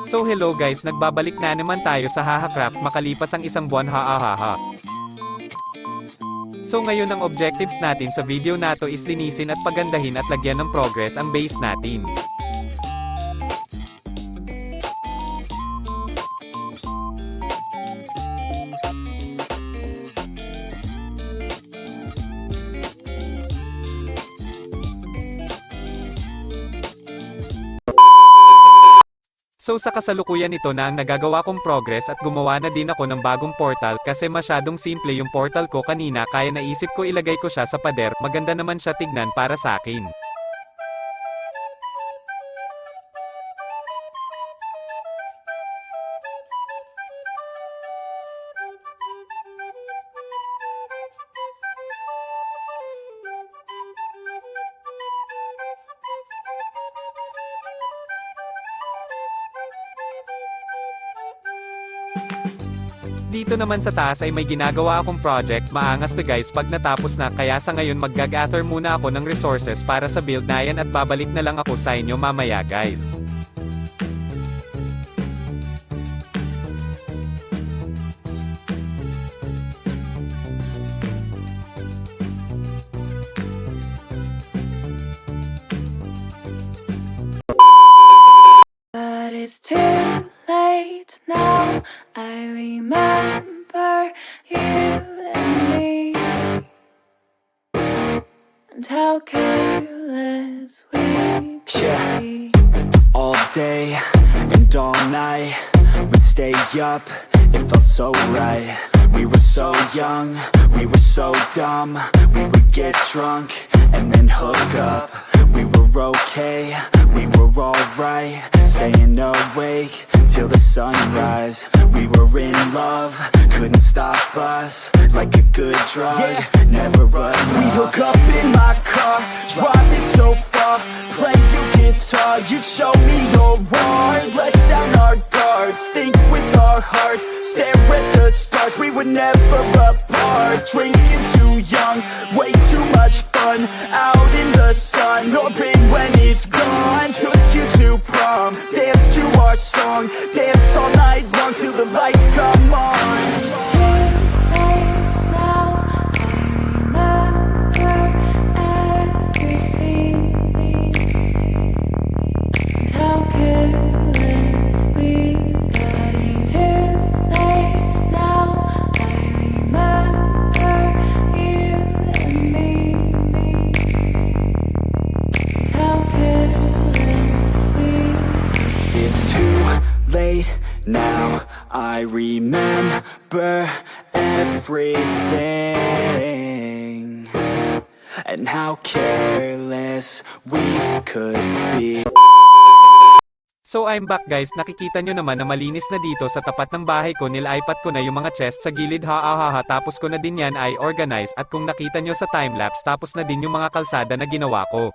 So hello guys, nagbabalik na naman tayo sa Haha Craft makalipas ang isang buwan ha. So ngayon ang objectives natin sa video na to is linisin at pagandahin at lagyan ng progress ang base natin. So sa kasalukuyan ito na ang nagagawa kong progress at gumawa na din ako ng bagong portal kasi masyadong simple yung portal ko kanina kaya naisip ko ilagay ko siya sa pader, maganda naman siya tignan para sa akin. Dito naman sa taas ay may ginagawa akong project, maangas to guys pag natapos na kaya sa ngayon mag-gather muna ako ng resources para sa build na yan at babalik na lang ako sa inyo mamaya guys. But it's too late now. I remember you and me, and how careless we could Yeah. be. All day and all night, we'd stay up, it felt so right. We were so young, we were so dumb. We would get drunk and then hook up. We were okay, we were alright. Staying awake till the sunrise. We were in love, couldn't stop us. Like a good drug, never enough. We hook up in my car, driving so far. Play your guitar, you'd show me your art. Let down our guards, think with our hearts. Stare at the stars, we were never apart. Drinking too young, way too much fun. Out in the sun, hoping when it's gone. Took you to prom, dance to our song. Dance all night long till the lights come on. Too late now. I remember everything, and how careless we got. It's too late now. I remember you and me, and how careless we. It's too late now, I remember everything, and how careless we could be. So I'm back guys, nakikita nyo naman na malinis na dito sa tapat ng bahay ko, nilaipat ko na yung mga chest sa gilid ha tapos ko na din yan ay organize at kung nakita nyo sa timelapse tapos na din yung mga kalsada na ginawa ko.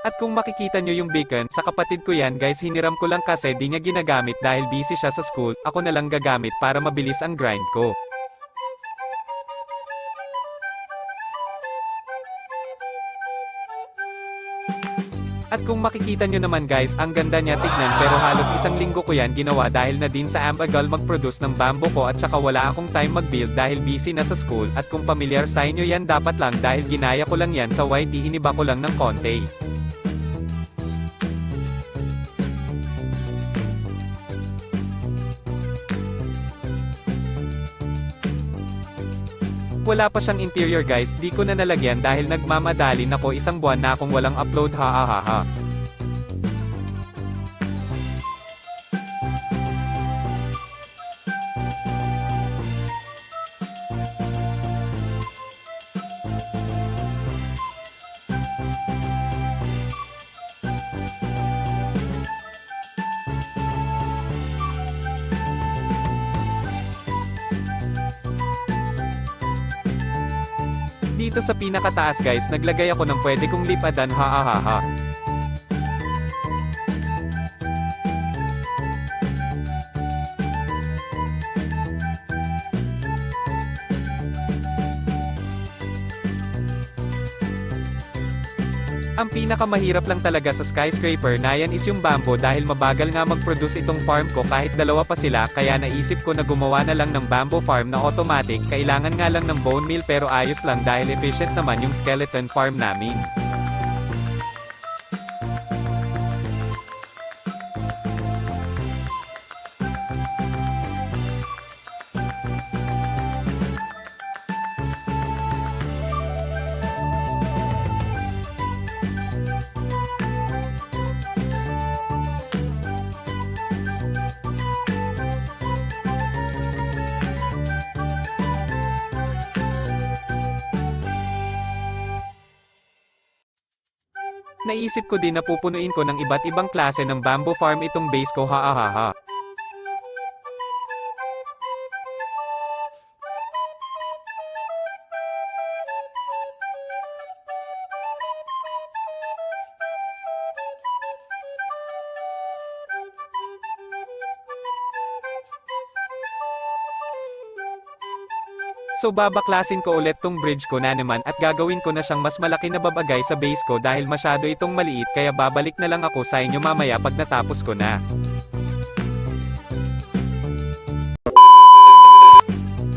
At kung makikita nyo yung beacon, sa kapatid ko yan guys, hiniram ko lang kasi di niya ginagamit dahil busy siya sa school, ako na lang gagamit para mabilis ang grind ko. At kung makikita nyo naman guys, ang ganda niya tignan pero halos isang linggo ko yan ginawa dahil na din sa Ambagal mag-produce ng bamboo ko at saka wala akong time mag-build dahil busy na sa school at kung pamilyar sa inyo yan dapat lang dahil ginaya ko lang yan sa YT, iniba ko lang ng konti. Wala pa siyang interior guys, di ko na nalagyan dahil nagmamadali na ko, isang buwan na akong walang upload ha. Dito sa pinakataas guys, naglagay ako ng pwede kong lipadan ha. Ang pinakamahirap lang talaga sa skyscraper na yan is yung bamboo dahil mabagal nga mag-produce itong farm ko kahit dalawa pa sila kaya naisip ko na gumawa na lang ng bamboo farm na automatic, kailangan nga lang ng bone meal pero ayos lang dahil efficient naman yung skeleton farm namin. Naisip ko din na pupunuin ko ng iba't ibang klase ng bamboo farm itong base ko, ha. So babaklasin ko ulit tong bridge ko na naman at gagawin ko na siyang mas malaki na babagay sa base ko dahil masyado itong maliit kaya babalik na lang ako sa inyo mamaya pag natapos ko na.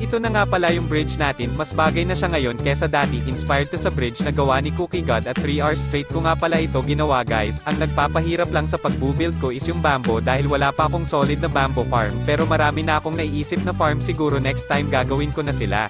Ito na nga pala yung bridge natin, mas bagay na siya ngayon kesa dati, inspired to sa bridge na gawa ni Cookie God at 3 hours straight ko nga pala ito ginawa guys. Ang nagpapahirap lang sa pag-build ko is yung bamboo dahil wala pa akong solid na bamboo farm, pero marami na akong naiisip na farm, siguro next time gagawin ko na sila.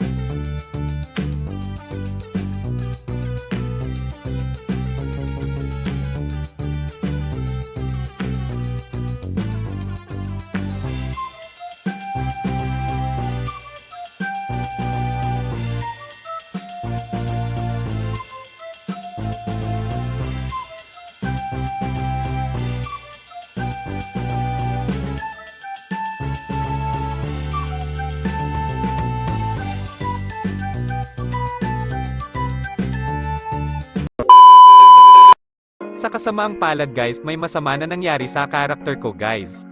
Sa kasamaang palad guys, may masama na nangyari sa character ko guys.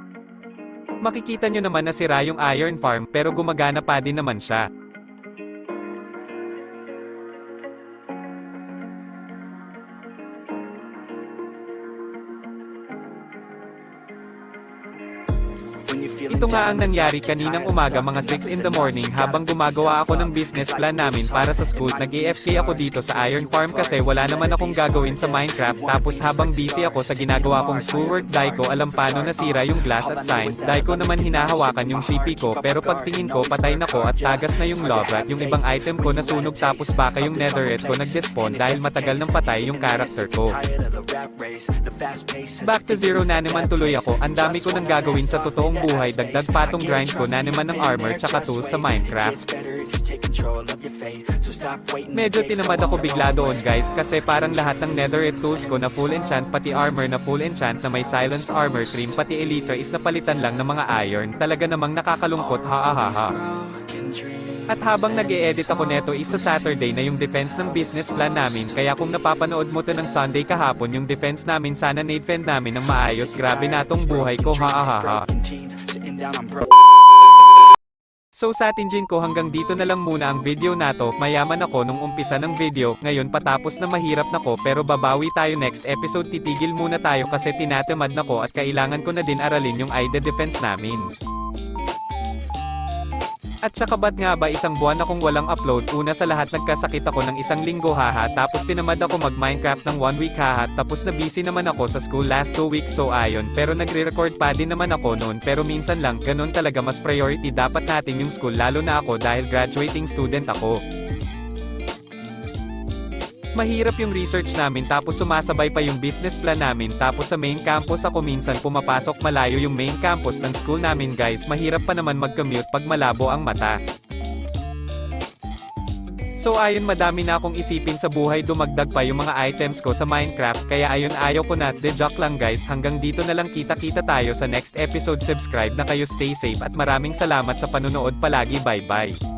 Makikita nyo naman na sira yung iron farm pero gumagana pa din naman siya. Ito nga ang nangyari kaninang umaga mga 6 in the morning habang gumagawa ako ng business plan namin para sa school. Nag-AFK ako dito sa iron farm kasi wala naman akong gagawin sa Minecraft, tapos habang busy ako sa ginagawa kong schoolwork Daiko, alam paano nasira yung glass at signs. Daiko naman hinahawakan yung CP ko pero pagtingin ko patay na ko at tagas na yung lava, yung ibang item ko nasunog tapos baka yung netherite ko nag-despawn dahil matagal nang patay yung character ko. Back to zero na naman tuloy ako, ang dami ko nang gagawin sa totoong buhay, dagdag patong grind ko na naman ng armor tsaka tools sa Minecraft. Medyo tinamad ako bigla doon guys kasi parang lahat ng netherite tools ko na full enchant, pati armor na full enchant na may silence armor trim, pati elytra is napalitan lang ng mga iron. Talaga namang nakakalungkot, ha. At habang nag-e-edit ako neto is sa Saturday na yung defense ng business plan namin, kaya kung napapanood mo to ng Sunday kahapon yung defense namin, sana na-defend namin ng maayos. Grabe na tong buhay ko, ha. So sa atin ko hanggang dito na lang muna ang video na to. Mayaman ako nung umpisa ng video, ngayon patapos na mahirap na ko pero babawi tayo next episode. Titigil muna tayo kasi tinatamad na ko at kailangan ko na din aralin yung IDE defense namin. At saka ba't nga ba isang buwan akong walang upload? Una sa lahat nagkasakit ako ng 1 linggo, haha, tapos tinamad ako mag-Minecraft ng 1 week, haha, tapos na busy naman ako sa school last 2 weeks, so ayon, pero nagre-record pa din naman ako noon, pero minsan lang, ganun talaga, mas priority dapat natin yung school, lalo na ako dahil graduating student ako. Mahirap yung research namin tapos sumasabay pa yung business plan namin, tapos sa main campus ako minsan pumapasok, malayo yung main campus ng school namin guys, mahirap pa naman mag-commute pag malabo ang mata. So ayun, madami na akong isipin sa buhay, dumagdag pa yung mga items ko sa Minecraft, kaya ayun, ayaw ko na, de joke lang guys, hanggang dito na lang, kita-kita tayo sa next episode, subscribe na kayo, stay safe at maraming salamat sa panunood palagi, bye bye.